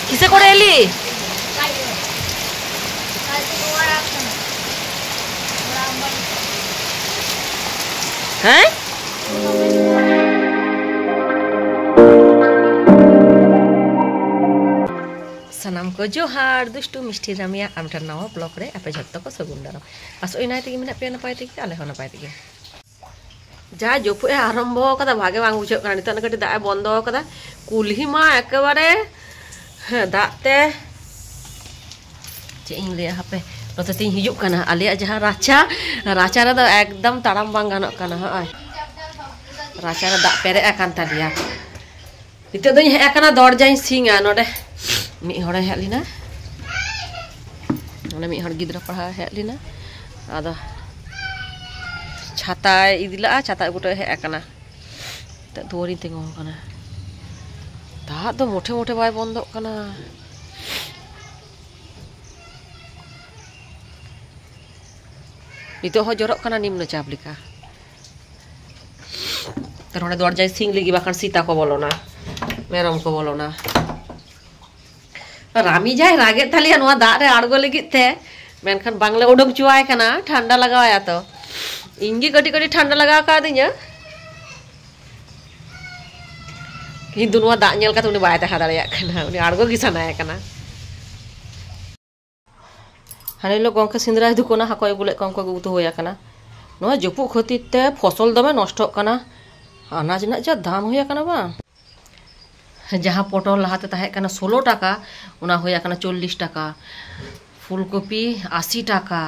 কিসে করে এলি? হ্যাঁ सानाम को जोहार दुष्टु मिष्टि रामिया आमटा नवा ब्लॉग रे आपे झट्ट को सगुन दाराम आसोई नाय तेगे मेना पे नपाय तेगे आले हो नपाय तेगे जा जोपु ए आरंभ कदा भागे बांग बुझो काना नित कटी दा बंद कदा कुल्ही मा एकेबारे दाते चे इन ले हापे नते तिन हिजुक काना आले जहां राचा राचा रे द एकदम ताराम बांग गानोक काना हय राचा रे दा पेरे आकान तालिया नित दई हे काना दरजाई सिंगा नोडे मी हड़े हेज लेना मी हड़ गिद्रा पढ़ा हेज लेना आदा छाता इदिला छाता गुटे हेकना दुआरी तिंगो कना दा दो मोटे मोटे बाय बंद कना नितो हो जरक कना निम्न चाप लिका तर हड़े दरजाय सिंग लगी बाखन सीता को बोलोना मेरम को बोलोना रामी जाए रागे तालिया नवा दाग रे आड़गो लगित ते मेनखान बांगले उडुक चुवाय कना ठंडा लगाया तो इंगी कटी कटी ठंडा लगा का दिया किंतु नवा दाग नेल काते उनी बाय ताहा दाड़िया कना उनी आड़गो गी सानाय कना हाने लो गंके सिंद्रा दुकोना हाको गुले कंको गुतु होया कना नवा जपु खतिर ते फसल दमे नष्ट कना अनाज ना जा दाम होया कना बा जहाँ पटल लहाते ताहे कना 16 टाका उना होया कना 40 टाका फुलकपी 80 टाका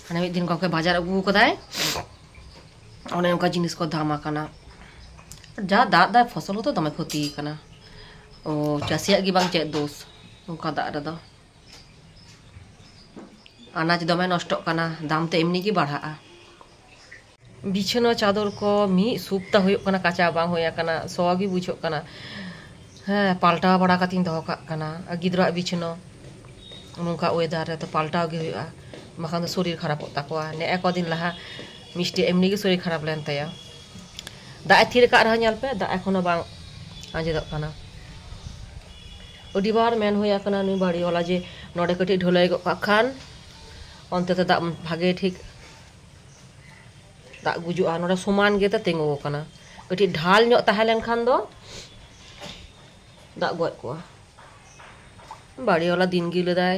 हाने मिद दिन गंके बाजार अगु कदाय ओने उनका जिनिस को दाम आकना जा दाग दा फसल तो दमे क्षति कना ओ चासिया गी बांग चे दोष उनका दाग रे दो अनाज दमे नष्ट कना दाम ते एमनी गी बढ़ाआ बिछाना चादर को मी सुप्ता होयो कना काचा बांग होया कना सोगी बुझो कना हाँ पाल्टा बड़ा कतिन दो कना गिद्रा बिछाना उनका वेदार रे तो पाल्टा गे होया मखान तो शरीर खराब ताकोआ ने एको दिन लहा मिष्टि एमनी गे शरीर खराब लेन ताया दा थिर का रहा नेल पे दा एखोनो बांग आजेदक कना ओडी बार मेन होया कना नुई बाड़ी वाला जे नोडे कटी ढोलाई गो खान अंते तो दा भागे ठीक दा गुजुआ नोडे समान गे त तेंगो कना कटी ढाल ᱧᱚᱜ ताहे लेन खान दो दा गoj कोआ बाड़ी वाला दिन गी लेदाय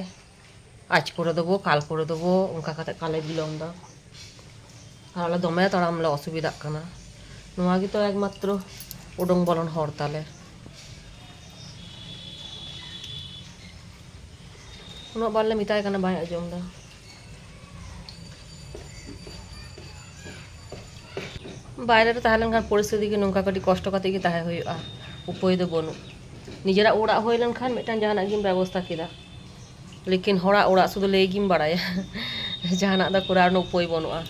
आज करे देबो काल करे देबो उनका कते काले बिलोम दा आला दमे ताराम ले असुविधा कना नोआ गी तो एकमात्र उडंग बलन हर ताले उना बारले मिताय कना बाय आजम दा बाहर रे ताहे लेनखान परिस्थिति के नोंका कटी कष्ट कते गी ताहे होयुआ उपाय दो बनु निजेरा ओड़ा होय लेनखान मिटान जहाना गिम व्यवस्था केदा लेकिन होड़ा ओड़ा सुदु ले गिम बाड़ाया जहाना दा करार नो उपाय बनुआ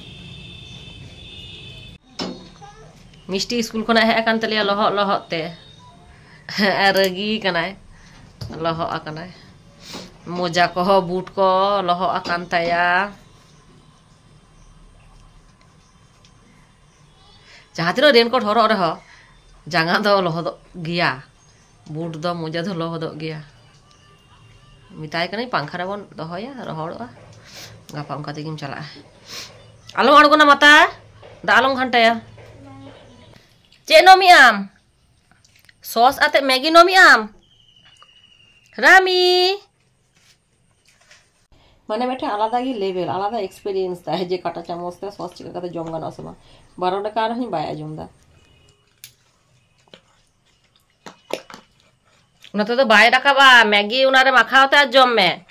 मिष्टि स्कूल खना हे कान तलिया लहक लहक ते रगी कनाय लहक आकनाय मोजा को बूट को लहक आकान ताया जहाँ तीन रेनकोट हरक रह जांगा दो लहद गया बूट दो मोजा दो लहद गया मिताय कने पंखा रे बन दहया रहड़ोआ गापा उनका तेगिम चला आलम अड़गोना माता दा आलम घंटाया चे नमी आम सॉस आते मैगी नमी आम रामी माने बेटा आलादा गी लेवल आलादा एक्सपीरियंस ता है जे काटा चामच ते सॉस चिका कते जम गाना समा 12 टाका रही बाय आजमदा उनाते तो बाय टाका बा मैगी उनारे माखावते आज जम में